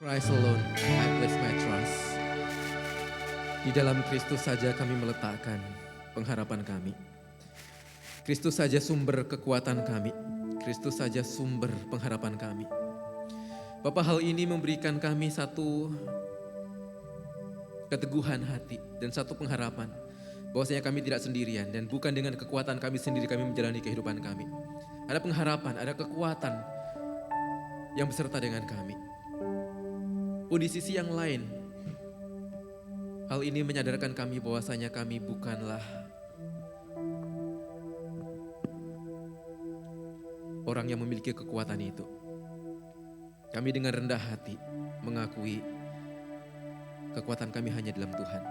Christ alone, I place my trust. Di dalam Kristus saja kami meletakkan pengharapan kami. Kristus saja sumber kekuatan kami. Kristus saja sumber pengharapan kami. Bapa, hal ini memberikan kami satu keteguhan hati dan satu pengharapan bahwasanya kami tidak sendirian dan bukan dengan kekuatan kami sendiri kami menjalani kehidupan kami. Ada pengharapan, ada kekuatan yang beserta dengan kami. Pun di sisi yang lain, hal ini menyadarkan kami bahwasanya kami bukanlah orang yang memiliki kekuatan itu. Kami dengan rendah hati mengakui kekuatan kami hanya dalam Tuhan.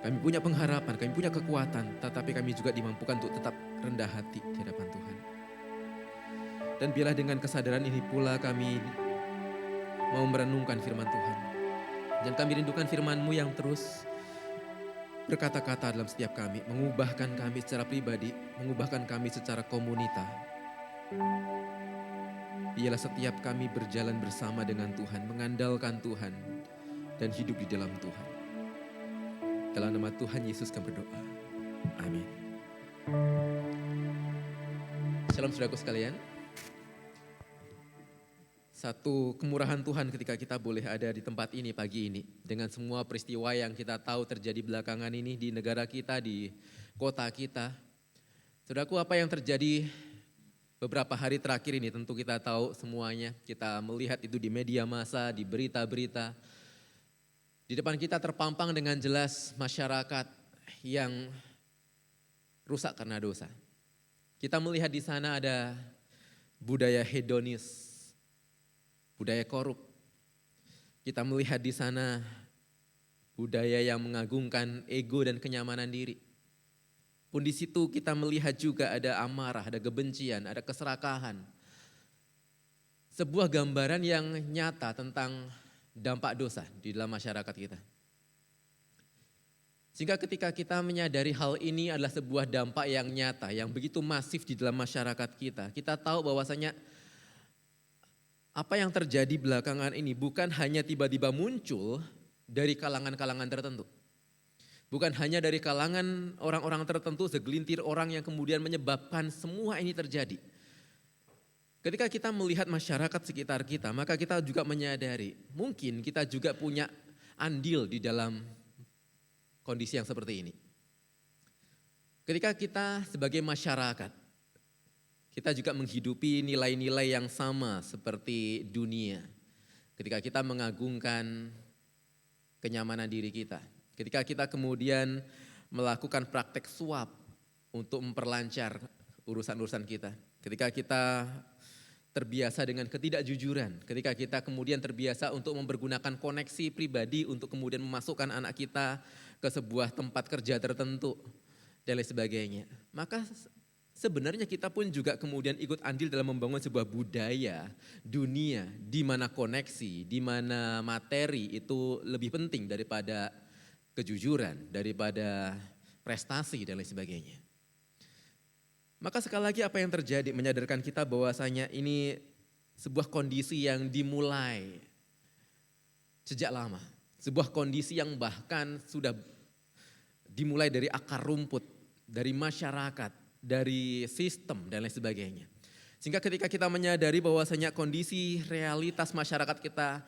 Kami punya pengharapan, kami punya kekuatan, tetapi kami juga dimampukan untuk tetap rendah hati di hadapan Tuhan. Dan biarlah dengan kesadaran ini pula kami mau merenungkan firman Tuhan. Dan kami rindukan firman-Mu yang terus berkata-kata dalam setiap kami, mengubahkan kami secara pribadi, mengubahkan kami secara komunitas. Biarlah setiap kami berjalan bersama dengan Tuhan, mengandalkan Tuhan, dan hidup di dalam Tuhan. Dalam nama Tuhan Yesus kami berdoa. Amin. Shalom saudaraku sekalian. Satu kemurahan Tuhan ketika kita boleh ada di tempat ini pagi ini. Dengan semua peristiwa yang kita tahu terjadi belakangan ini di negara kita, di kota kita. Saudaraku, apa yang terjadi beberapa hari terakhir ini tentu kita tahu semuanya. Kita melihat itu di media massa, di berita-berita. Di depan kita terpampang dengan jelas masyarakat yang rusak karena dosa. Kita melihat di sana ada budaya hedonis, budaya korup. Kita melihat di sana budaya yang mengagungkan ego dan kenyamanan diri. Pun di situ kita melihat juga ada amarah, ada kebencian, ada keserakahan. Sebuah gambaran yang nyata tentang dampak dosa di dalam masyarakat kita. Sehingga ketika kita menyadari hal ini adalah sebuah dampak yang nyata, yang begitu masif di dalam masyarakat kita. Kita tahu bahwasanya apa yang terjadi belakangan ini bukan hanya tiba-tiba muncul dari kalangan-kalangan tertentu. Bukan hanya dari kalangan orang-orang tertentu, segelintir orang yang kemudian menyebabkan semua ini terjadi. Ketika kita melihat masyarakat sekitar kita, maka kita juga menyadari mungkin kita juga punya andil di dalam kondisi yang seperti ini. Ketika kita sebagai masyarakat, kita juga menghidupi nilai-nilai yang sama seperti dunia. Ketika kita mengagungkan kenyamanan diri kita. Ketika kita kemudian melakukan praktek suap untuk memperlancar urusan-urusan kita. Ketika kita terbiasa dengan ketidakjujuran, ketika kita kemudian terbiasa untuk mempergunakan koneksi pribadi untuk kemudian memasukkan anak kita ke sebuah tempat kerja tertentu dan lain sebagainya. Maka sebenarnya kita pun juga kemudian ikut andil dalam membangun sebuah budaya dunia di mana koneksi, di mana materi itu lebih penting daripada kejujuran, daripada prestasi dan lain sebagainya. Maka sekali lagi apa yang terjadi menyadarkan kita bahwasanya ini sebuah kondisi yang dimulai sejak lama. Sebuah kondisi yang bahkan sudah dimulai dari akar rumput, dari masyarakat, dari sistem dan lain sebagainya. Sehingga ketika kita menyadari bahwasanya kondisi realitas masyarakat kita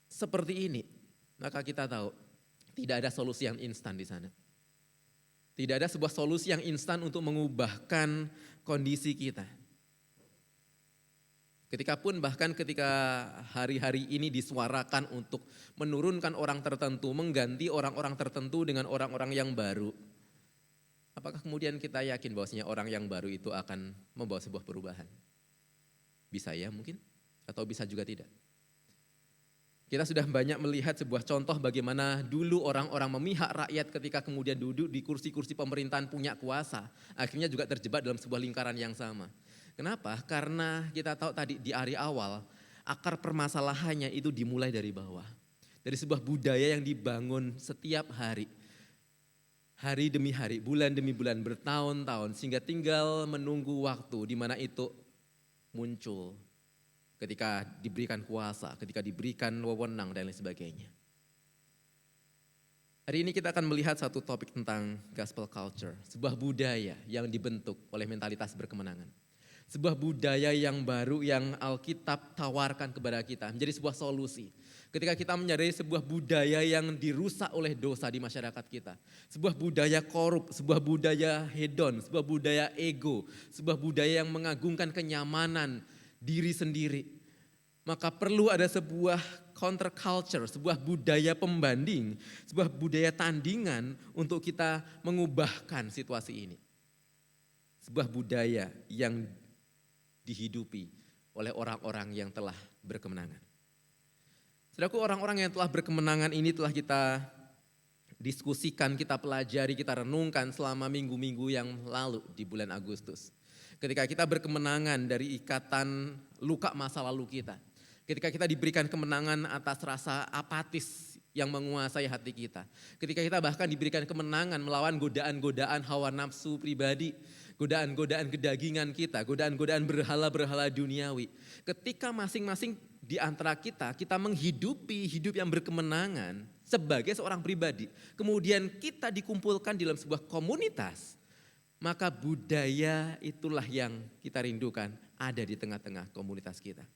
seperti ini, maka kita tahu tidak ada solusi yang instan di sana. Tidak ada sebuah solusi yang instan untuk mengubahkan kondisi kita. Bahkan ketika hari-hari ini disuarakan untuk menurunkan orang tertentu, mengganti orang-orang tertentu dengan orang-orang yang baru. Apakah kemudian kita yakin bahwasanya orang yang baru itu akan membawa sebuah perubahan? Bisa ya mungkin, atau bisa juga tidak. Kita sudah banyak melihat sebuah contoh bagaimana dulu orang-orang memihak rakyat ketika kemudian duduk di kursi-kursi pemerintahan punya kuasa. Akhirnya juga terjebak dalam sebuah lingkaran yang sama. Kenapa? Karena kita tahu tadi di hari awal akar permasalahannya itu dimulai dari bawah. Dari sebuah budaya yang dibangun setiap hari. Hari demi hari, bulan demi bulan, bertahun-tahun. Sehingga tinggal menunggu waktu di mana itu muncul ketika diberikan kuasa, ketika diberikan wewenang dan lain sebagainya. Hari ini kita akan melihat satu topik tentang gospel culture, sebuah budaya yang dibentuk oleh mentalitas berkemenangan. Sebuah budaya yang baru yang Alkitab tawarkan kepada kita menjadi sebuah solusi. Ketika kita menyadari sebuah budaya yang dirusak oleh dosa di masyarakat kita. Sebuah budaya korup, sebuah budaya hedon, sebuah budaya ego, sebuah budaya yang mengagungkan kenyamanan diri sendiri. Maka perlu ada sebuah counterculture, sebuah budaya pembanding, sebuah budaya tandingan untuk kita mengubahkan situasi ini. Sebuah budaya yang dihidupi oleh orang-orang yang telah berkemenangan. Saudaraku, orang-orang yang telah berkemenangan ini telah kita diskusikan, kita pelajari, kita renungkan selama minggu-minggu yang lalu di bulan Agustus. Ketika kita berkemenangan dari ikatan luka masa lalu kita. Ketika kita diberikan kemenangan atas rasa apatis yang menguasai hati kita. Ketika kita bahkan diberikan kemenangan melawan godaan-godaan hawa nafsu pribadi, godaan-godaan kedagingan kita, godaan-godaan berhala-berhala duniawi. Ketika masing-masing di antara kita menghidupi hidup yang berkemenangan sebagai seorang pribadi. Kemudian kita dikumpulkan dalam sebuah komunitas. Maka budaya itulah yang kita rindukan ada di tengah-tengah komunitas kita.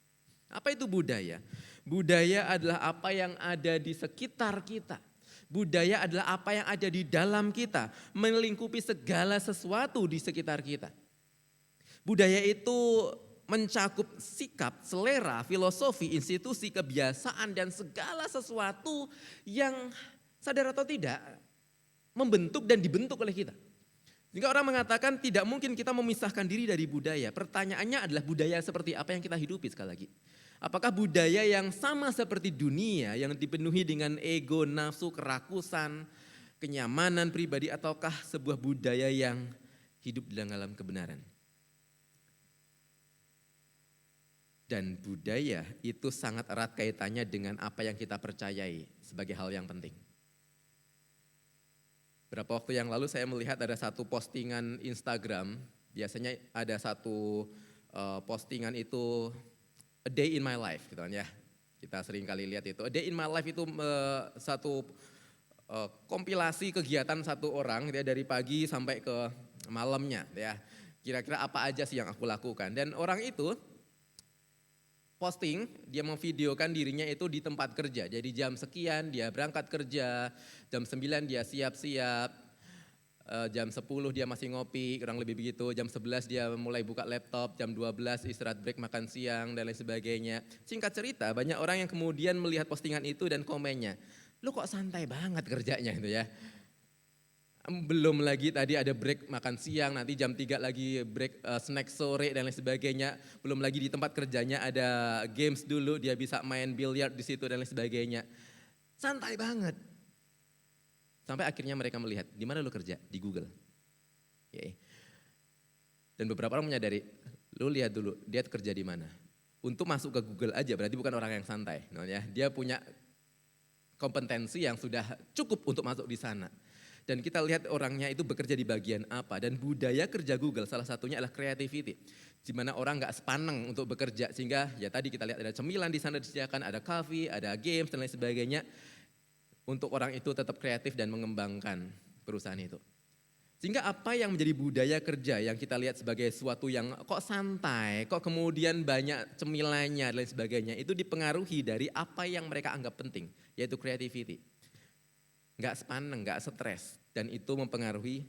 Apa itu budaya? Budaya adalah apa yang ada di sekitar kita. Budaya adalah apa yang ada di dalam kita, melingkupi segala sesuatu di sekitar kita. Budaya itu mencakup sikap, selera, filosofi, institusi, kebiasaan, dan segala sesuatu yang sadar atau tidak membentuk dan dibentuk oleh kita. Jika orang mengatakan tidak mungkin kita memisahkan diri dari budaya, pertanyaannya adalah budaya seperti apa yang kita hidupi sekali lagi. Apakah budaya yang sama seperti dunia yang dipenuhi dengan ego, nafsu, kerakusan, kenyamanan pribadi, ataukah sebuah budaya yang hidup dalam kebenaran? Dan budaya itu sangat erat kaitannya dengan apa yang kita percayai sebagai hal yang penting. Beberapa waktu yang lalu saya melihat ada satu postingan Instagram, biasanya ada satu postingan itu a day in my life gitu kan ya. Kita sering kali lihat itu. A day in my life itu satu kompilasi kegiatan satu orang ya, dari pagi sampai ke malamnya ya. Kira-kira apa aja sih yang aku lakukan. Dan orang itu posting, dia memvideokan dirinya itu di tempat kerja. Jadi jam sekian dia berangkat kerja, jam 9 dia siap-siap. Jam 10 dia masih ngopi, kurang lebih begitu. Jam 11 dia mulai buka laptop, jam 12 istirahat break makan siang dan lain sebagainya. Singkat cerita, banyak orang yang kemudian melihat postingan itu dan komennya, lu kok santai banget kerjanya gitu ya. Belum lagi tadi ada break makan siang, nanti jam 3 lagi break snack sore dan lain sebagainya. Belum lagi di tempat kerjanya ada games dulu, dia bisa main biliar di situ dan lain sebagainya. Santai banget. Sampai akhirnya mereka melihat, di mana lu kerja? Di Google. Okay. Dan beberapa orang menyadari, lu lihat dulu dia kerja di mana. Untuk masuk ke Google aja berarti bukan orang yang santai. Dia punya kompetensi yang sudah cukup untuk masuk di sana. Dan kita lihat orangnya itu bekerja di bagian apa. Dan budaya kerja Google salah satunya adalah creativity. Di mana orang gak sepaneng untuk bekerja. Sehingga ya tadi kita lihat ada cemilan di sana disediakan, ada coffee, ada games dan lain sebagainya. Untuk orang itu tetap kreatif dan mengembangkan perusahaan itu. Sehingga apa yang menjadi budaya kerja yang kita lihat sebagai sesuatu yang kok santai, kok kemudian banyak cemilannya dan lain sebagainya. Itu dipengaruhi dari apa yang mereka anggap penting, yaitu creativity. Gak sepaneng, gak stres, dan itu mempengaruhi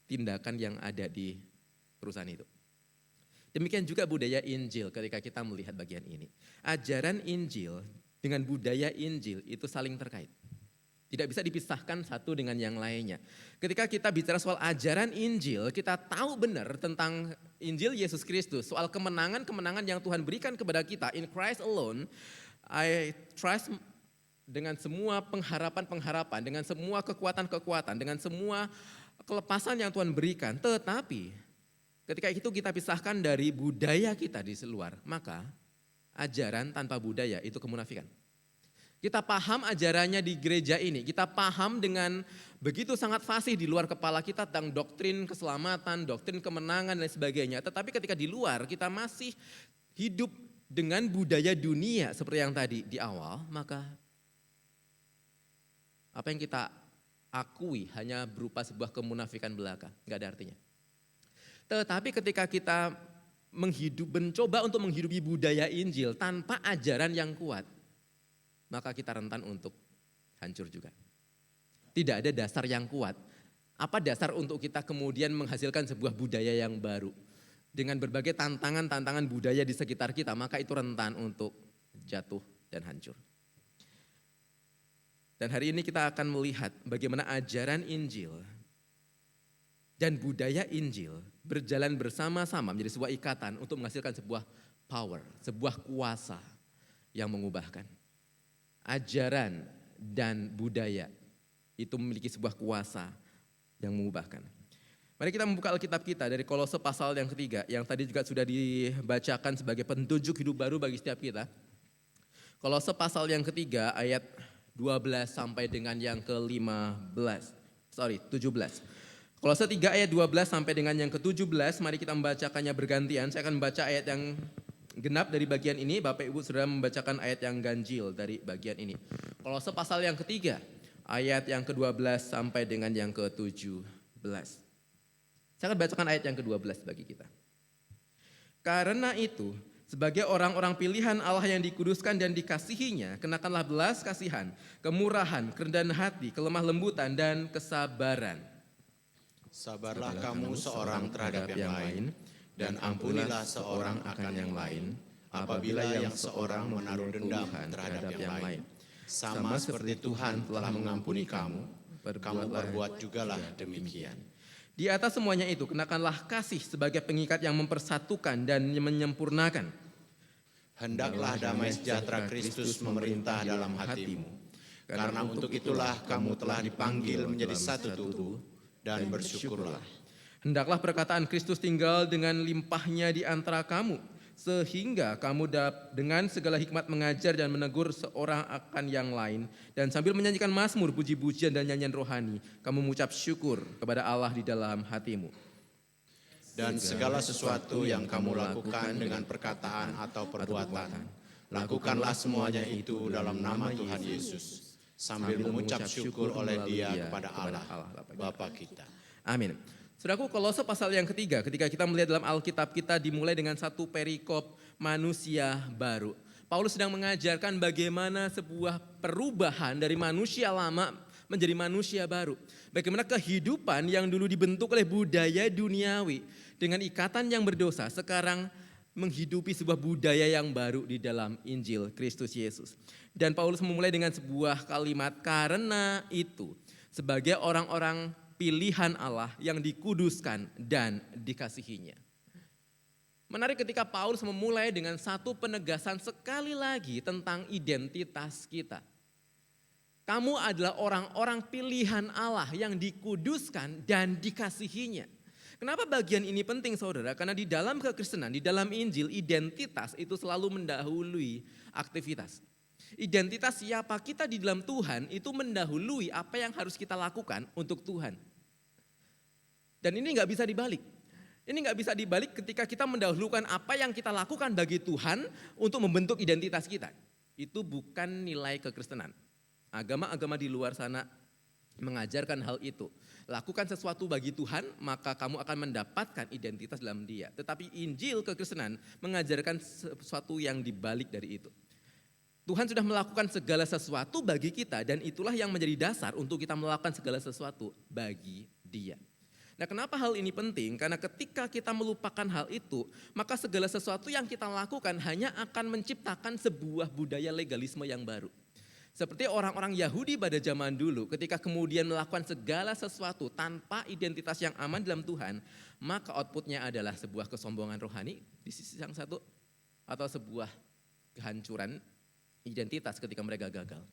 tindakan yang ada di perusahaan itu. Demikian juga budaya Injil ketika kita melihat bagian ini. Ajaran Injil dengan budaya Injil itu saling terkait. Tidak bisa dipisahkan satu dengan yang lainnya. Ketika kita bicara soal ajaran Injil, kita tahu benar tentang Injil Yesus Kristus, soal kemenangan-kemenangan yang Tuhan berikan kepada kita. In Christ alone, I trust dengan semua pengharapan-pengharapan, dengan semua kekuatan-kekuatan, dengan semua kelepasan yang Tuhan berikan. Tetapi ketika itu kita pisahkan dari budaya kita di luar, maka ajaran tanpa budaya itu kemunafikan. Kita paham ajarannya di gereja ini, kita paham dengan begitu sangat fasih di luar kepala kita tentang doktrin keselamatan, doktrin kemenangan dan sebagainya. Tetapi ketika di luar kita masih hidup dengan budaya dunia seperti yang tadi di awal, maka apa yang kita akui hanya berupa sebuah kemunafikan belaka, nggak ada artinya. Tetapi ketika kita mencoba untuk menghidupi budaya Injil tanpa ajaran yang kuat, maka kita rentan untuk hancur juga. Tidak ada dasar yang kuat. Apa dasar untuk kita kemudian menghasilkan sebuah budaya yang baru? Dengan berbagai tantangan-tantangan budaya di sekitar kita, maka itu rentan untuk jatuh dan hancur. Dan hari ini kita akan melihat bagaimana ajaran Injil dan budaya Injil berjalan bersama-sama menjadi sebuah ikatan untuk menghasilkan sebuah power, sebuah kuasa yang mengubahkan. Ajaran dan budaya itu memiliki sebuah kuasa yang mengubahkan. Mari kita membuka Alkitab kita dari Kolose pasal yang ketiga, yang tadi juga sudah dibacakan sebagai petunjuk hidup baru bagi setiap kita. Kolose pasal yang ketiga ayat 12 sampai dengan yang ke-17. Kolose 3 ayat 12 sampai dengan yang ke-17, mari kita membacakannya bergantian. Saya akan membaca ayat yang genap dari bagian ini, Bapak Ibu sudah membacakan ayat yang ganjil dari bagian ini. Kolose pasal yang ketiga, ayat yang ke-12 sampai dengan yang ke-17. Saya akan bacakan ayat yang ke-12 bagi kita. Karena itu, sebagai orang-orang pilihan Allah yang dikuduskan dan dikasihinya, kenakanlah belas kasihan, kemurahan, kerendahan hati, kelemah lembutan, dan kesabaran. Sabarlah kamu seorang terhadap yang lain, dan ampunilah seorang akan yang lain, apabila yang seorang menaruh dendam terhadap yang lain. Sama seperti Tuhan telah mengampuni kamu, kamu berbuat jugalah demikian. Di atas semuanya itu, kenakanlah kasih sebagai pengikat yang mempersatukan dan menyempurnakan. Hendaklah damai sejahtera Kristus memerintah dalam hatimu. Karena untuk itulah kamu telah dipanggil menjadi satu tubuh, dan bersyukurlah. Hendaklah perkataan Kristus tinggal dengan limpahnya di antara kamu, sehingga kamu dengan segala hikmat mengajar dan menegur seorang akan yang lain, dan sambil menyanyikan mazmur, puji-pujian dan nyanyian rohani, kamu mengucap syukur kepada Allah di dalam hatimu. Dan segala sesuatu yang kamu lakukan dengan perkataan atau perbuatan, lakukanlah semuanya itu dalam nama Tuhan Yesus, sambil mengucap syukur oleh Dia kepada Allah, Bapa kita. Amin. Saudaraku, Kolose pasal yang ketiga, ketika kita melihat dalam Alkitab kita dimulai dengan satu perikop manusia baru. Paulus sedang mengajarkan bagaimana sebuah perubahan dari manusia lama menjadi manusia baru. Bagaimana kehidupan yang dulu dibentuk oleh budaya duniawi dengan ikatan yang berdosa sekarang menghidupi sebuah budaya yang baru di dalam Injil Kristus Yesus. Dan Paulus memulai dengan sebuah kalimat, karena itu sebagai orang-orang pilihan Allah yang dikuduskan dan dikasihinya. Menarik ketika Paulus memulai dengan satu penegasan sekali lagi tentang identitas kita. Kamu adalah orang-orang pilihan Allah yang dikuduskan dan dikasihinya. Kenapa bagian ini penting saudara? Karena di dalam kekristenan, di dalam Injil, identitas itu selalu mendahului aktivitas. Identitas siapa kita di dalam Tuhan itu mendahului apa yang harus kita lakukan untuk Tuhan. Dan ini nggak bisa dibalik. Ini nggak bisa dibalik ketika kita mendahulukan apa yang kita lakukan bagi Tuhan untuk membentuk identitas kita. Itu bukan nilai kekristenan. Agama-agama di luar sana mengajarkan hal itu. Lakukan sesuatu bagi Tuhan, maka kamu akan mendapatkan identitas dalam Dia. Tetapi Injil kekristenan mengajarkan sesuatu yang dibalik dari itu. Tuhan sudah melakukan segala sesuatu bagi kita dan itulah yang menjadi dasar untuk kita melakukan segala sesuatu bagi Dia. Nah, kenapa hal ini penting? Karena ketika kita melupakan hal itu, maka segala sesuatu yang kita lakukan hanya akan menciptakan sebuah budaya legalisme yang baru. Seperti orang-orang Yahudi pada zaman dulu, ketika kemudian melakukan segala sesuatu tanpa identitas yang aman dalam Tuhan, maka outputnya adalah sebuah kesombongan rohani di sisi yang satu, atau sebuah kehancuran identitas ketika mereka gagal.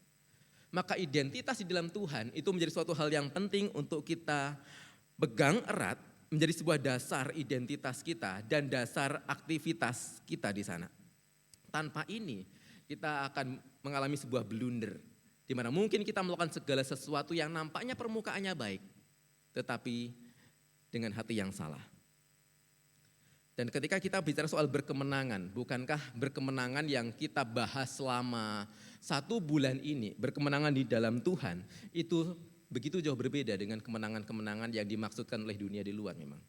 Maka identitas di dalam Tuhan itu menjadi suatu hal yang penting untuk kita pegang erat, menjadi sebuah dasar identitas kita dan dasar aktivitas kita di sana. Tanpa ini kita akan mengalami sebuah blunder, di mana mungkin kita melakukan segala sesuatu yang nampaknya permukaannya baik, tetapi dengan hati yang salah. Dan ketika kita bicara soal berkemenangan, bukankah berkemenangan yang kita bahas selama 1 bulan ini, berkemenangan di dalam Tuhan, itu begitu jauh berbeda dengan kemenangan-kemenangan yang dimaksudkan oleh dunia di luar memang.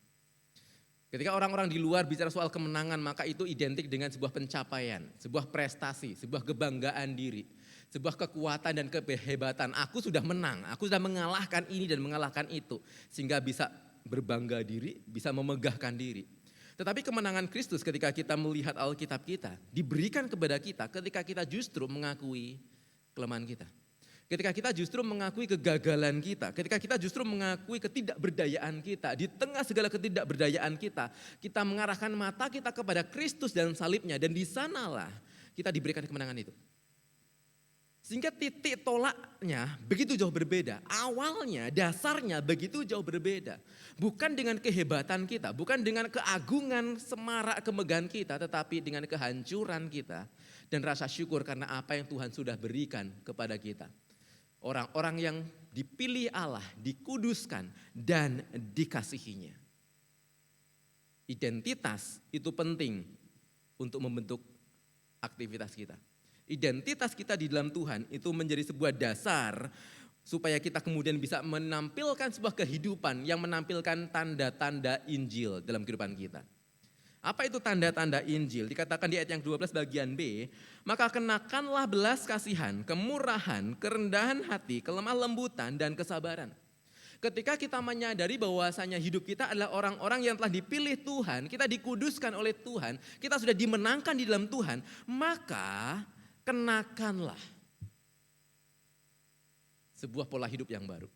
Ketika orang-orang di luar bicara soal kemenangan, maka itu identik dengan sebuah pencapaian, sebuah prestasi, sebuah kebanggaan diri, sebuah kekuatan dan kehebatan. Aku sudah menang, aku sudah mengalahkan ini dan mengalahkan itu, sehingga bisa berbangga diri, bisa memegahkan diri. Tetapi kemenangan Kristus ketika kita melihat Alkitab kita, diberikan kepada kita ketika kita justru mengakui kelemahan kita. Ketika kita justru mengakui kegagalan kita, ketika kita justru mengakui ketidakberdayaan kita, di tengah segala ketidakberdayaan kita mengarahkan mata kita kepada Kristus dan salibnya, dan di sanalah kita diberikan kemenangan itu. Sehingga titik tolaknya begitu jauh berbeda, awalnya dasarnya begitu jauh berbeda. Bukan dengan kehebatan kita, bukan dengan keagungan semarak kemegahan kita, tetapi dengan kehancuran kita dan rasa syukur karena apa yang Tuhan sudah berikan kepada kita. Orang-orang yang dipilih Allah, dikuduskan dan dikasihinya. Identitas itu penting untuk membentuk aktivitas kita. Identitas kita di dalam Tuhan itu menjadi sebuah dasar supaya kita kemudian bisa menampilkan sebuah kehidupan yang menampilkan tanda-tanda Injil dalam kehidupan kita. Apa itu tanda-tanda Injil? Dikatakan di ayat yang 12 bagian B, maka kenakanlah belas kasihan, kemurahan, kerendahan hati, kelemah lembutan dan kesabaran. Ketika kita menyadari bahwasanya hidup kita adalah orang-orang yang telah dipilih Tuhan, kita dikuduskan oleh Tuhan, kita sudah dimenangkan di dalam Tuhan, maka kenakanlah sebuah pola hidup yang baru.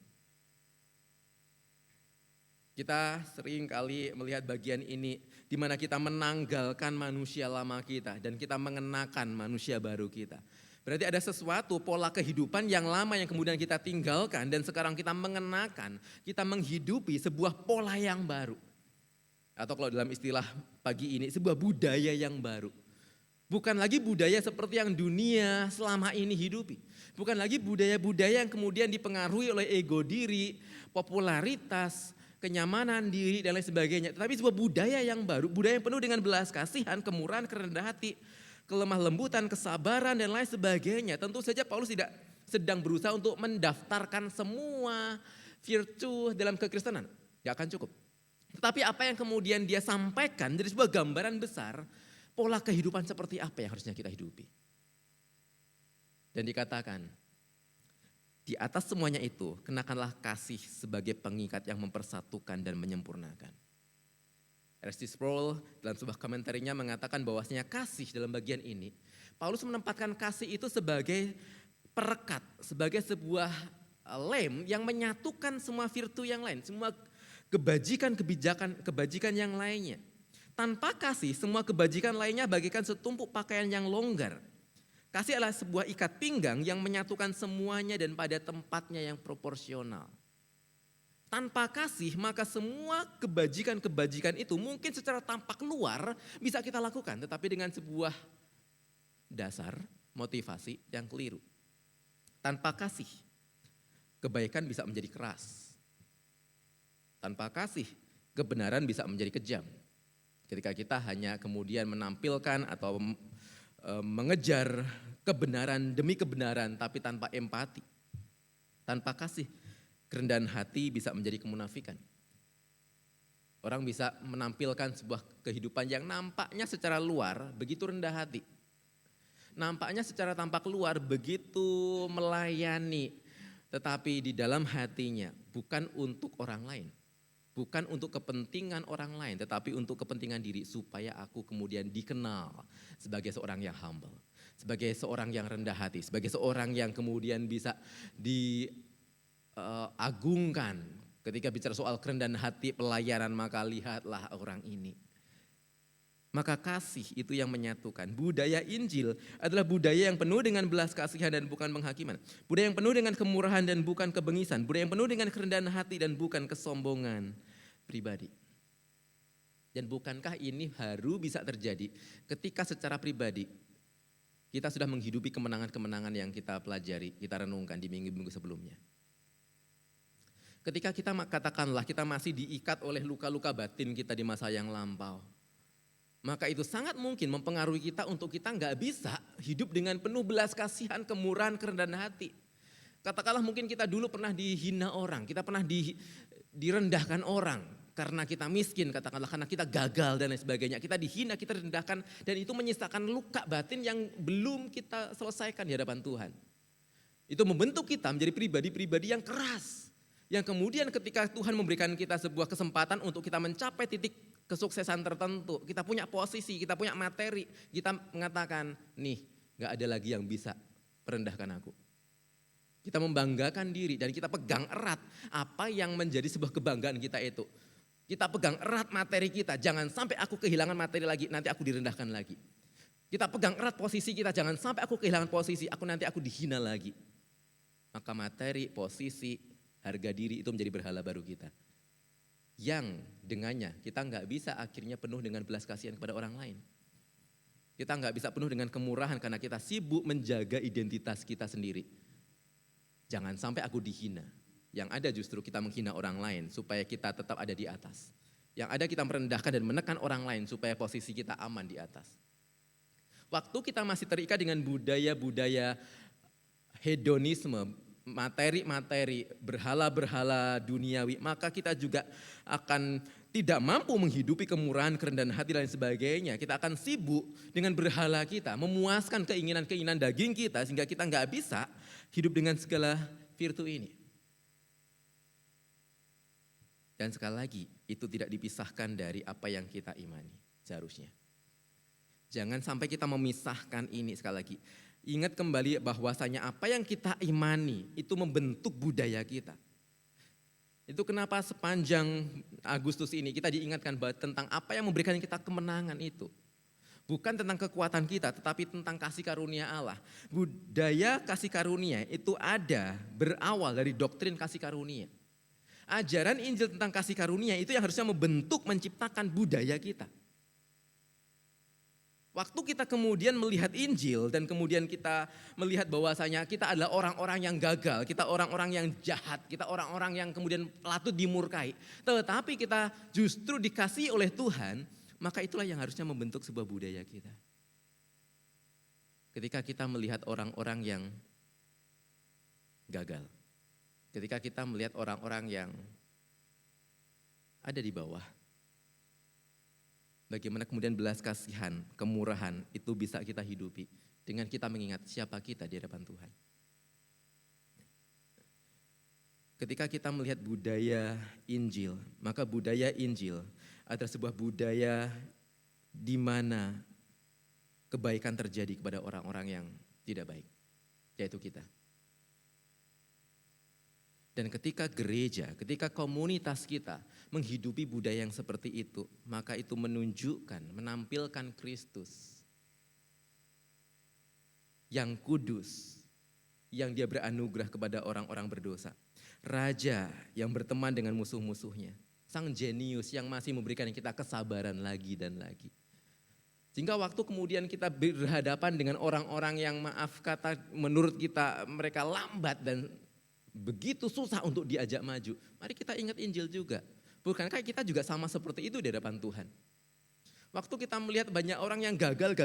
Kita sering kali melihat bagian ini di mana kita menanggalkan manusia lama kita dan kita mengenakan manusia baru kita. Berarti ada sesuatu pola kehidupan yang lama yang kemudian kita tinggalkan dan sekarang kita mengenakan, kita menghidupi sebuah pola yang baru. Atau kalau dalam istilah pagi ini sebuah budaya yang baru. Bukan lagi budaya seperti yang dunia selama ini hidupi. Bukan lagi budaya-budaya yang kemudian dipengaruhi oleh ego diri, popularitas, kenyamanan diri dan lain sebagainya. Tetapi sebuah budaya yang baru, budaya yang penuh dengan belas kasihan, kemurahan, kerendahan hati, kelemah lembutan, kesabaran dan lain sebagainya. Tentu saja Paulus tidak sedang berusaha untuk mendaftarkan semua virtue dalam kekristenan. Tidak akan cukup. Tetapi apa yang kemudian dia sampaikan dari sebuah gambaran besar, pola kehidupan seperti apa yang harusnya kita hidupi. Dan dikatakan, di atas semuanya itu, kenakanlah kasih sebagai pengikat yang mempersatukan dan menyempurnakan. R.C. Sproul dalam sebuah komentarinya mengatakan bahwasanya kasih dalam bagian ini, Paulus menempatkan kasih itu sebagai perekat, sebagai sebuah lem yang menyatukan semua virtu yang lain, semua kebajikan yang lainnya. Tanpa kasih, semua kebajikan lainnya bagikan setumpuk pakaian yang longgar. Kasih adalah sebuah ikat pinggang yang menyatukan semuanya dan pada tempatnya yang proporsional. Tanpa kasih, maka semua kebajikan-kebajikan itu mungkin secara tampak luar bisa kita lakukan. Tetapi dengan sebuah dasar motivasi yang keliru. Tanpa kasih, kebaikan bisa menjadi keras. Tanpa kasih, kebenaran bisa menjadi kejam. Ketika kita hanya kemudian menampilkan atau mengejar kebenaran demi kebenaran tapi tanpa empati. Tanpa kasih, kerendahan hati bisa menjadi kemunafikan. Orang bisa menampilkan sebuah kehidupan yang nampaknya secara luar begitu rendah hati. Nampaknya secara tampak luar begitu melayani. Tetapi di dalam hatinya bukan untuk orang lain. Bukan untuk kepentingan orang lain, tetapi untuk kepentingan diri supaya aku kemudian dikenal sebagai seorang yang humble. Sebagai seorang yang rendah hati, sebagai seorang yang kemudian bisa diagungkan. Ketika bicara soal kerendahan hati pelayanan, maka lihatlah orang ini. Maka kasih itu yang menyatukan. Budaya Injil adalah budaya yang penuh dengan belas kasihan dan bukan penghakiman. Budaya yang penuh dengan kemurahan dan bukan kebengisan. Budaya yang penuh dengan kerendahan hati dan bukan kesombongan pribadi. Dan bukankah ini baru bisa terjadi ketika secara pribadi kita sudah menghidupi kemenangan-kemenangan yang kita pelajari, kita renungkan di minggu-minggu sebelumnya. Ketika kita katakanlah kita masih diikat oleh luka-luka batin kita di masa yang lampau. maka itu sangat mungkin mempengaruhi kita untuk kita nggak bisa hidup dengan penuh belas kasihan, kemurahan, kerendahan hati. Katakanlah mungkin kita dulu pernah dihina orang, kita pernah direndahkan orang karena kita miskin, katakanlah karena kita gagal dan lain sebagainya. Kita dihina, kita direndahkan, dan itu menyisakan luka batin yang belum kita selesaikan di hadapan Tuhan. Itu membentuk kita menjadi pribadi-pribadi yang keras. Yang kemudian ketika Tuhan memberikan kita sebuah kesempatan untuk kita mencapai titik kesuksesan tertentu, kita punya posisi, kita punya materi, kita mengatakan, nih gak ada lagi yang bisa merendahkan aku. Kita membanggakan diri dan kita pegang erat apa yang menjadi sebuah kebanggaan kita itu. Kita pegang erat materi kita, jangan sampai aku kehilangan materi lagi, nanti aku direndahkan lagi. Kita pegang erat posisi kita, jangan sampai aku kehilangan posisi, nanti aku dihina lagi. Maka materi, posisi, harga diri itu menjadi berhala baru kita. Yang dengannya kita nggak bisa akhirnya penuh dengan belas kasihan kepada orang lain. Kita nggak bisa penuh dengan kemurahan karena kita sibuk menjaga identitas kita sendiri. Jangan sampai aku dihina. Yang ada justru kita menghina orang lain supaya kita tetap ada di atas. Yang ada kita merendahkan dan menekan orang lain supaya posisi kita aman di atas. Waktu kita masih terikat dengan budaya-budaya hedonisme, materi-materi, berhala-berhala duniawi, maka kita juga akan tidak mampu menghidupi kemurahan, kerendahan hati dan lain sebagainya. Kita akan sibuk dengan berhala kita, memuaskan keinginan-keinginan daging kita sehingga kita nggak bisa hidup dengan segala virtu ini. Dan sekali lagi, itu tidak dipisahkan dari apa yang kita imani seharusnya. Jangan sampai kita memisahkan ini sekali lagi. Ingat kembali bahwasanya apa yang kita imani itu membentuk budaya kita. Itu kenapa sepanjang Agustus ini kita diingatkan tentang apa yang memberikan kita kemenangan itu. Bukan tentang kekuatan kita, tetapi tentang kasih karunia Allah. Budaya kasih karunia itu ada berawal dari doktrin kasih karunia. Ajaran Injil tentang kasih karunia itu yang harusnya membentuk, menciptakan budaya kita. Waktu kita kemudian melihat Injil dan kemudian kita melihat bahwasanya kita adalah orang-orang yang gagal, kita orang-orang yang jahat, kita orang-orang yang kemudian patut dimurkai. Tetapi kita justru dikasihi oleh Tuhan, maka itulah yang harusnya membentuk sebuah budaya kita. Ketika kita melihat orang-orang yang gagal, ketika kita melihat orang-orang yang ada di bawah, bagaimana kemudian belas kasihan, kemurahan itu bisa kita hidupi dengan kita mengingat siapa kita di hadapan Tuhan. Ketika kita melihat budaya Injil, maka budaya Injil adalah sebuah budaya di mana kebaikan terjadi kepada orang-orang yang tidak baik, yaitu kita. Dan ketika gereja, ketika komunitas kita menghidupi budaya yang seperti itu, maka itu menunjukkan, menampilkan Kristus yang kudus, yang dia beranugerah kepada orang-orang berdosa. Raja yang berteman dengan musuh-musuhnya. Sang jenius yang masih memberikan kita kesabaran lagi dan lagi. Sehingga waktu kemudian kita berhadapan dengan orang-orang yang maaf kata menurut kita mereka lambat dan begitu susah untuk diajak maju. Mari kita ingat Injil juga. Bukankah kita juga sama seperti itu di hadapan Tuhan? Waktu kita melihat banyak orang yang gagal,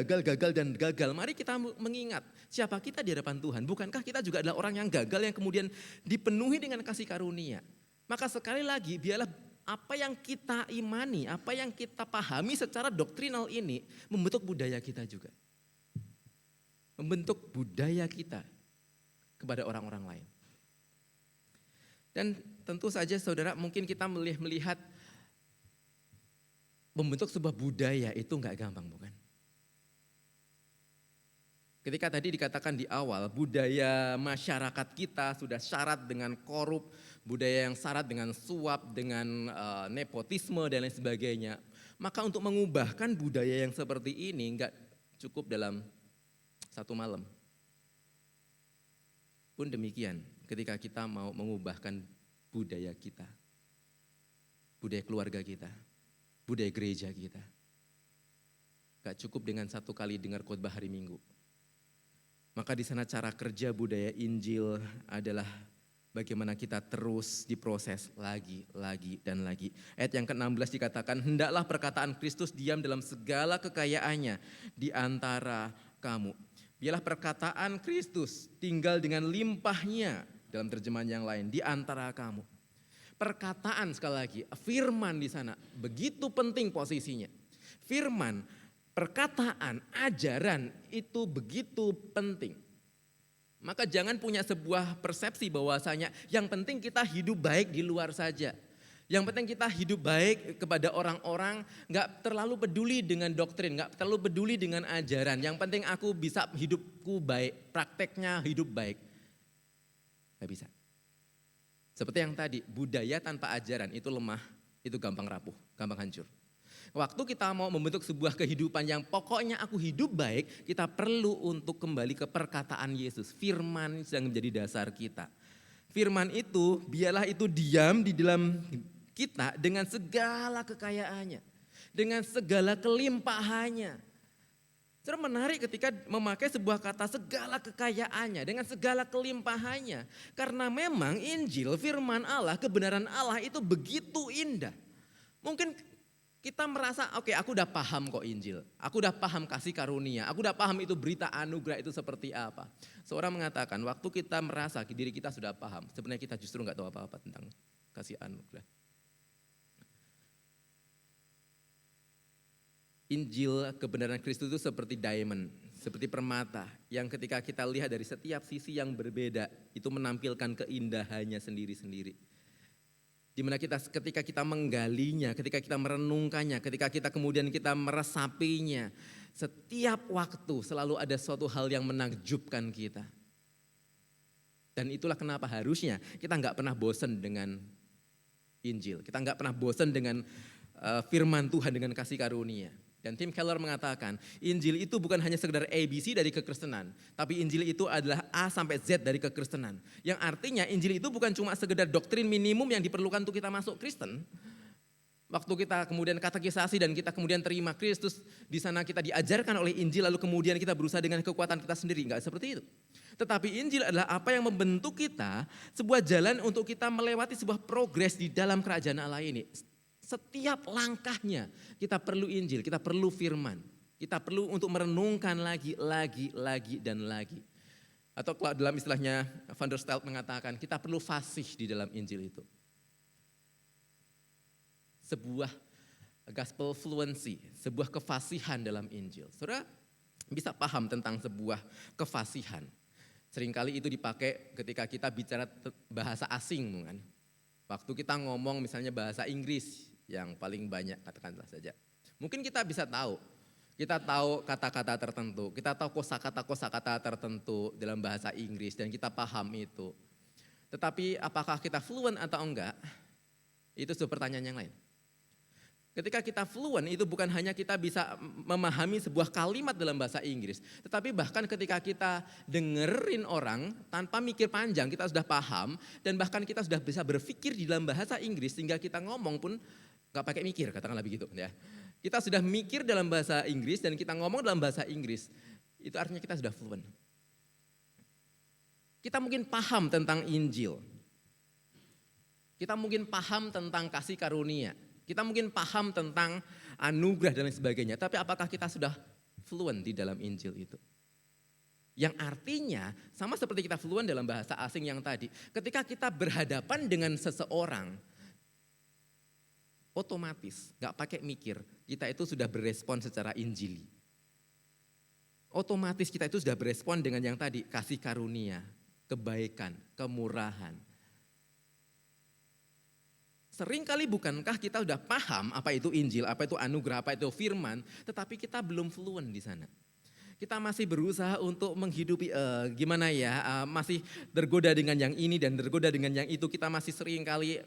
mari kita mengingat siapa kita di hadapan Tuhan. Bukankah kita juga adalah orang yang gagal yang kemudian dipenuhi dengan kasih karunia. Maka sekali lagi biarlah apa yang kita imani, apa yang kita pahami secara doktrinal ini membentuk budaya kita juga. Membentuk budaya kita kepada orang-orang lain. Dan tentu saja saudara mungkin kita melihat membentuk sebuah budaya itu enggak gampang, bukan? Ketika tadi dikatakan di awal budaya masyarakat kita sudah syarat dengan korup, budaya yang syarat dengan suap, dengan nepotisme dan lain sebagainya. Maka untuk mengubahkan budaya yang seperti ini enggak cukup dalam satu malam. Pun demikian ketika kita mau mengubahkan budaya kita, budaya keluarga kita, budaya gereja kita. Gak cukup dengan satu kali dengar khotbah hari Minggu. Maka di sana cara kerja budaya Injil adalah bagaimana kita terus diproses lagi, dan lagi. Ayat yang ke-16 dikatakan, hendaklah perkataan Kristus diam dalam segala kekayaannya di antara kamu. Biarlah perkataan Kristus tinggal dengan limpahnya, dalam terjemahan yang lain, di antara kamu. Perkataan sekali lagi, firman di sana, begitu penting posisinya. Firman, perkataan, ajaran itu begitu penting. Maka jangan punya sebuah persepsi bahwasanya yang penting kita hidup baik di luar saja. Yang penting kita hidup baik kepada orang-orang, gak terlalu peduli dengan doktrin, gak terlalu peduli dengan ajaran. Yang penting aku bisa hidupku baik, prakteknya hidup baik. Gak bisa. Seperti yang tadi, budaya tanpa ajaran itu lemah, itu gampang rapuh, gampang hancur. Waktu kita mau membentuk sebuah kehidupan yang pokoknya aku hidup baik, kita perlu untuk kembali ke perkataan Yesus. Firman yang menjadi dasar kita. Firman itu, biarlah itu diam di dalam kita dengan segala kekayaannya. Dengan segala kelimpahannya. Terus menarik ketika memakai sebuah kata segala kekayaannya, dengan segala kelimpahannya. Karena memang Injil, firman Allah, kebenaran Allah itu begitu indah. Mungkin kita merasa oke, aku udah paham kok Injil, aku udah paham kasih karunia, aku udah paham itu berita anugerah itu seperti apa. Seorang mengatakan waktu kita merasa diri kita sudah paham, sebenarnya kita justru gak tahu apa-apa tentang kasih anugerah. Injil kebenaran Kristus itu seperti diamond, seperti permata yang ketika kita lihat dari setiap sisi yang berbeda itu menampilkan keindahannya sendiri-sendiri. Dimana ketika kita menggalinya, ketika kita merenungkannya, ketika kita kemudian kita meresapinya, setiap waktu selalu ada suatu hal yang menakjubkan kita. Dan itulah kenapa harusnya kita nggak pernah bosan dengan Injil, kita nggak pernah bosan dengan firman Tuhan, dengan kasih karunia. Dan Tim Keller mengatakan, Injil itu bukan hanya sekedar ABC dari kekristenan, tapi Injil itu adalah A sampai Z dari kekristenan. Yang artinya Injil itu bukan cuma sekedar doktrin minimum yang diperlukan untuk kita masuk Kristen. Waktu kita kemudian katekisasi dan kita kemudian terima Kristus, di sana kita diajarkan oleh Injil, lalu kemudian kita berusaha dengan kekuatan kita sendiri, enggak seperti itu. Tetapi Injil adalah apa yang membentuk kita, sebuah jalan untuk kita melewati sebuah progres di dalam kerajaan Allah ini. Setiap langkahnya kita perlu Injil, kita perlu firman. Kita perlu untuk merenungkan lagi, dan lagi. Atau kalau dalam istilahnya Van der Stelt mengatakan, kita perlu fasih di dalam Injil itu. Sebuah gospel fluency, sebuah kefasihan dalam Injil. Saudara bisa paham tentang sebuah kefasihan. Seringkali itu dipakai ketika kita bicara bahasa asing, kan? Waktu kita ngomong misalnya bahasa Inggris, yang paling banyak katakanlah saja. Mungkin kita bisa tahu, kita tahu kata-kata tertentu, kita tahu kosakata tertentu dalam bahasa Inggris dan kita paham itu. Tetapi apakah kita fluent atau enggak? Itu sebuah pertanyaan yang lain. Ketika kita fluent itu bukan hanya kita bisa memahami sebuah kalimat dalam bahasa Inggris, tetapi bahkan ketika kita dengerin orang tanpa mikir panjang kita sudah paham dan bahkan kita sudah bisa berpikir di dalam bahasa Inggris sehingga kita ngomong pun gak pakai mikir, katakanlah begitu ya. Kita sudah mikir dalam bahasa Inggris dan kita ngomong dalam bahasa Inggris, itu artinya kita sudah fluent. Kita mungkin paham tentang Injil, kita mungkin paham tentang kasih karunia, kita mungkin paham tentang anugerah dan lain sebagainya, tapi apakah kita sudah fluent di dalam Injil itu? Yang artinya sama seperti kita fluent dalam bahasa asing yang tadi, ketika kita berhadapan dengan seseorang, otomatis gak pakai mikir, kita itu sudah berespon secara injili. Otomatis kita itu sudah berespon dengan yang tadi, kasih karunia, kebaikan, kemurahan. Seringkali bukankah kita sudah paham apa itu Injil, apa itu anugerah, apa itu firman, tetapi kita belum fluent di sana. Kita masih berusaha untuk menghidupi masih tergoda dengan yang ini dan tergoda dengan yang itu. Kita masih seringkali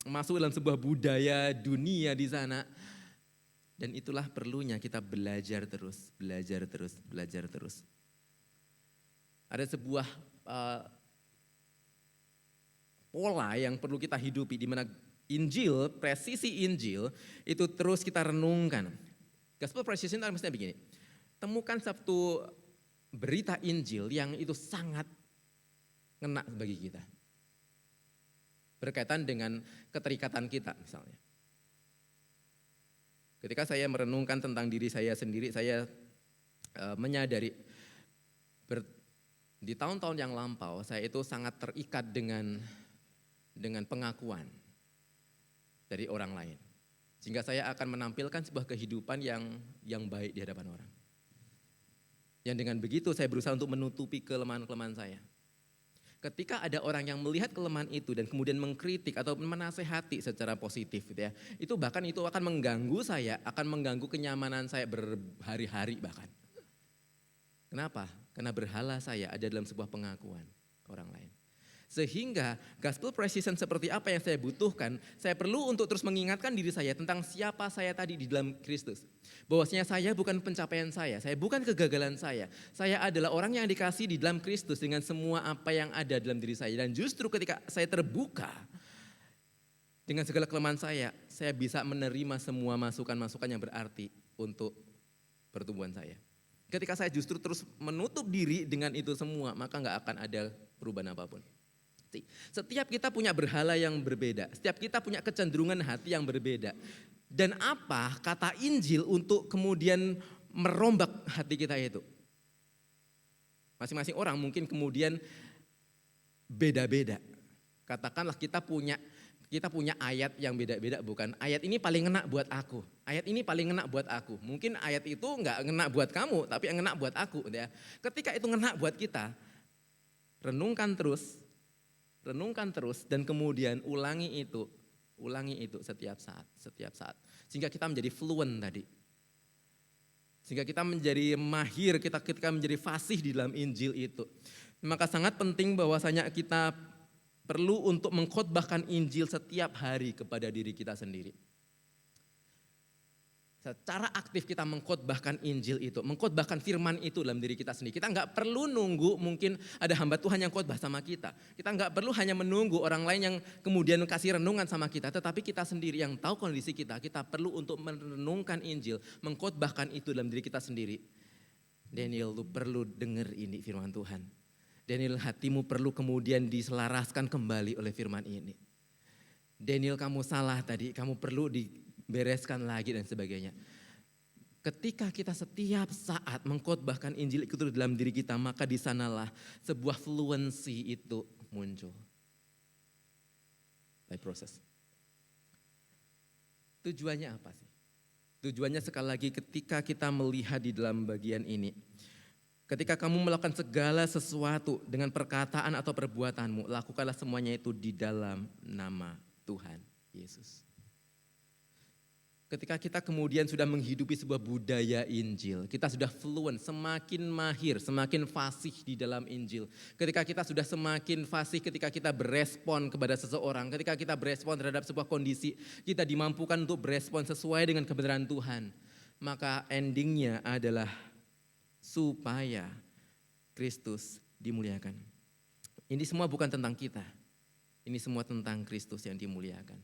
masuk dalam sebuah budaya dunia di sana. Dan itulah perlunya kita belajar terus. Ada sebuah pola yang perlu kita hidupi di mana Injil, presisi Injil itu terus kita renungkan. Gospel precision itu maksudnya begini. Temukan satu berita Injil yang itu sangat ngena bagi kita. berkaitan dengan keterikatan kita misalnya. Ketika saya merenungkan tentang diri saya sendiri, saya menyadari di tahun-tahun yang lampau saya itu sangat terikat dengan pengakuan dari orang lain. Sehingga saya akan menampilkan sebuah kehidupan yang baik di hadapan orang. Yang dengan begitu saya berusaha untuk menutupi kelemahan-kelemahan saya. Ketika ada orang yang melihat kelemahan itu dan kemudian mengkritik atau menasehati secara positif gitu ya, itu bahkan itu akan mengganggu saya, akan mengganggu kenyamanan saya berhari-hari bahkan. Kenapa? Karena berhala saya ada dalam sebuah pengakuan ke orang lain. Sehingga gospel precision seperti apa yang saya butuhkan, saya perlu untuk terus mengingatkan diri saya tentang siapa saya tadi di dalam Kristus. Bahwasanya saya bukan pencapaian saya bukan kegagalan saya adalah orang yang dikasihi di dalam Kristus dengan semua apa yang ada dalam diri saya. Dan justru ketika saya terbuka dengan segala kelemahan saya bisa menerima semua masukan-masukan yang berarti untuk pertumbuhan saya. Ketika saya justru terus menutup diri dengan itu semua, maka gak akan ada perubahan apapun. Setiap kita punya berhala yang berbeda, setiap kita punya kecenderungan hati yang berbeda. Dan apa kata Injil untuk kemudian merombak hati kita itu? Masing-masing orang mungkin kemudian beda-beda. Katakanlah kita punya ayat yang beda-beda, bukan ayat ini paling ngena buat aku, ayat ini paling ngena buat aku. Mungkin ayat itu enggak ngena buat kamu, tapi yang ngena buat aku. Ya. Ketika itu ngena buat kita, renungkan terus dan kemudian ulangi itu setiap saat. Sehingga kita menjadi fluent tadi. Sehingga kita menjadi mahir, kita menjadi fasih di dalam Injil itu. Maka sangat penting bahwasanya kita perlu untuk mengkhotbahkan Injil setiap hari kepada diri kita sendiri. Secara aktif kita mengkhotbahkan Injil itu, mengkhotbahkan firman itu dalam diri kita sendiri. Kita enggak perlu nunggu mungkin ada hamba Tuhan yang khotbah sama kita. Kita enggak perlu hanya menunggu orang lain yang kemudian kasih renungan sama kita. Tetapi kita sendiri yang tahu kondisi kita perlu untuk merenungkan Injil, mengkhotbahkan itu dalam diri kita sendiri. Daniel, lu perlu dengar ini firman Tuhan. Daniel, hatimu perlu kemudian diselaraskan kembali oleh firman ini. Daniel, kamu salah tadi, kamu perlu dibereskan lagi dan sebagainya. Ketika kita setiap saat mengkhotbahkan Injil itu dalam diri kita, maka di sanalah sebuah fluensi itu muncul. By proses. Tujuannya apa sih? Tujuannya sekali lagi ketika kita melihat di dalam bagian ini. Ketika kamu melakukan segala sesuatu dengan perkataan atau perbuatanmu, lakukanlah semuanya itu di dalam nama Tuhan Yesus. Ketika kita kemudian sudah menghidupi sebuah budaya Injil, kita sudah fluent, semakin mahir, semakin fasih di dalam Injil. Ketika kita sudah semakin fasih ketika kita berespon kepada seseorang, ketika kita berespon terhadap sebuah kondisi, kita dimampukan untuk berespon sesuai dengan kebenaran Tuhan. Maka endingnya adalah supaya Kristus dimuliakan. Ini semua bukan tentang kita. Ini semua tentang Kristus yang dimuliakan.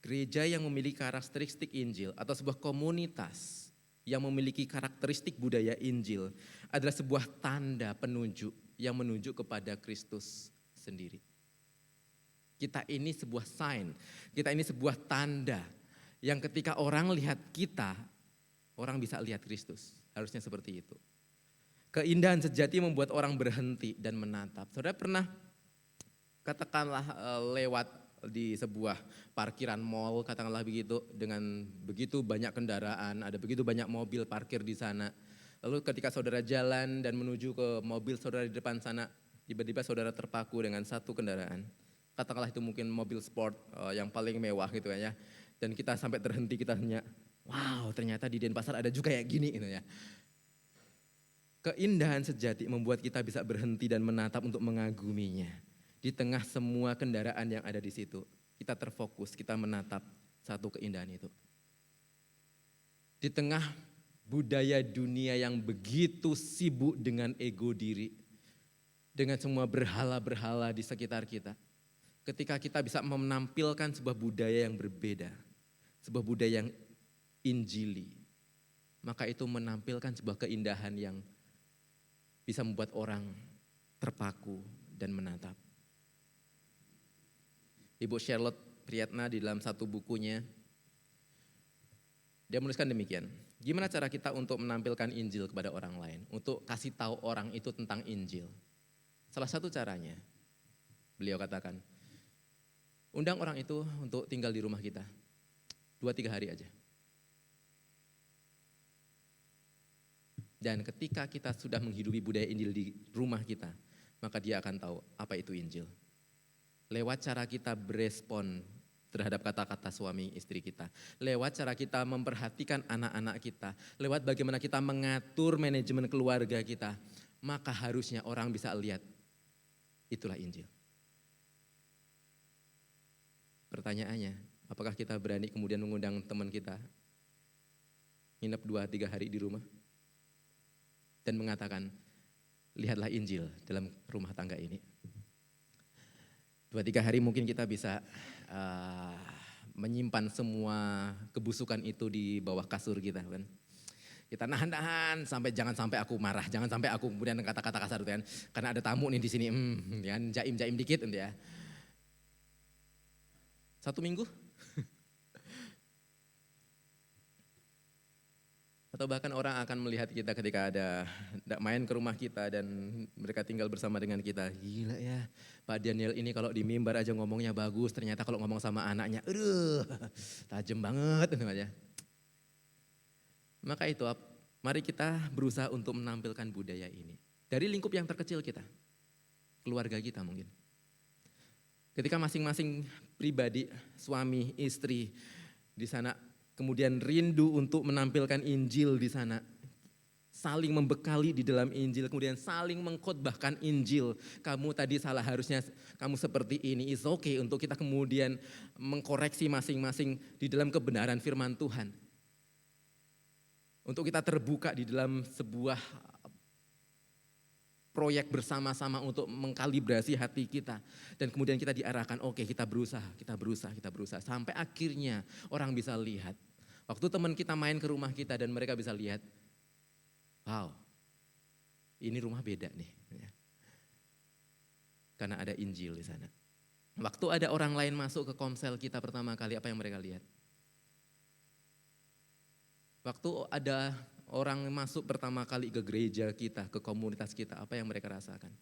Gereja yang memiliki karakteristik Injil atau sebuah komunitas yang memiliki karakteristik budaya Injil adalah sebuah tanda penunjuk yang menunjuk kepada Kristus sendiri. Kita ini sebuah sign, kita ini sebuah tanda yang ketika orang lihat kita, orang bisa lihat Kristus. Harusnya seperti itu. Keindahan sejati membuat orang berhenti dan menatap. Saudara pernah katakanlah lewat di sebuah parkiran mall, katakanlah begitu, dengan begitu banyak kendaraan, ada begitu banyak mobil parkir di sana. Lalu ketika saudara jalan dan menuju ke mobil saudara di depan sana, tiba-tiba saudara terpaku dengan satu kendaraan. Katakanlah itu mungkin mobil sport yang paling mewah gitu ya. Dan kita sampai terhenti, kita tanya, wow ternyata di Denpasar ada juga kayak gini gitu ya. Keindahan sejati membuat kita bisa berhenti dan menatap untuk mengaguminya. Di tengah semua kendaraan yang ada di situ, kita terfokus, kita menatap satu keindahan itu. Di tengah budaya dunia yang begitu sibuk dengan ego diri, dengan semua berhala-berhala di sekitar kita. Ketika kita bisa menampilkan sebuah budaya yang berbeda, sebuah budaya yang injili, maka itu menampilkan sebuah keindahan yang bisa membuat orang terpaku dan menatap. Ibu Charlotte Priyatna di dalam satu bukunya, dia menuliskan demikian. Gimana cara kita untuk menampilkan Injil kepada orang lain? Untuk kasih tahu orang itu tentang Injil. Salah satu caranya, beliau katakan, undang orang itu untuk tinggal di rumah kita. 2-3 hari aja. Dan ketika kita sudah menghidupi budaya Injil di rumah kita, maka dia akan tahu apa itu Injil. Lewat cara kita berespon terhadap kata-kata suami istri kita. Lewat cara kita memperhatikan anak-anak kita. Lewat bagaimana kita mengatur manajemen keluarga kita. Maka harusnya orang bisa lihat, itulah Injil. Pertanyaannya, apakah kita berani kemudian mengundang teman kita nginep 2-3 hari di rumah? Dan mengatakan, lihatlah Injil dalam rumah tangga ini. 2-3 hari mungkin kita bisa menyimpan semua kebusukan itu di bawah kasur kita kan. Kita nahan-nahan jangan sampai aku marah, jangan sampai aku kemudian kata-kata kasar kan. Karena ada tamu nih di sini, kan jaim-jaim dikit ya. 1 minggu. Atau bahkan orang akan melihat kita ketika ada main ke rumah kita dan mereka tinggal bersama dengan kita. Gila ya, Pak Daniel ini kalau di mimbar aja ngomongnya bagus, ternyata kalau ngomong sama anaknya, aduh tajam banget. Maka itu, mari kita berusaha untuk menampilkan budaya ini. Dari lingkup yang terkecil kita, keluarga kita mungkin. Ketika masing-masing pribadi, suami, istri di sana, kemudian rindu untuk menampilkan Injil di sana. Saling membekali di dalam Injil, kemudian saling mengkhotbahkan Injil. Kamu tadi salah, harusnya kamu seperti ini. It's okay untuk kita kemudian mengkoreksi masing-masing di dalam kebenaran firman Tuhan. Untuk kita terbuka di dalam sebuah proyek bersama-sama untuk mengkalibrasi hati kita. Dan kemudian kita diarahkan, oke, kita berusaha. Sampai akhirnya orang bisa lihat. Waktu teman kita main ke rumah kita dan mereka bisa lihat, wow, ini rumah beda nih. Karena ada Injil di sana. Waktu ada orang lain masuk ke komsel kita pertama kali, apa yang mereka lihat? Waktu ada orang masuk pertama kali ke gereja kita, ke komunitas kita, apa yang mereka rasakan?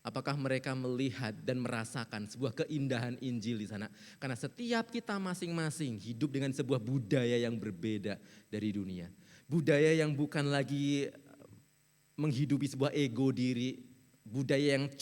Apakah mereka melihat dan merasakan sebuah keindahan Injil di sana? Karena setiap kita masing-masing hidup dengan sebuah budaya yang berbeda dari dunia. Budaya yang bukan lagi menghidupi sebuah ego diri, budaya yang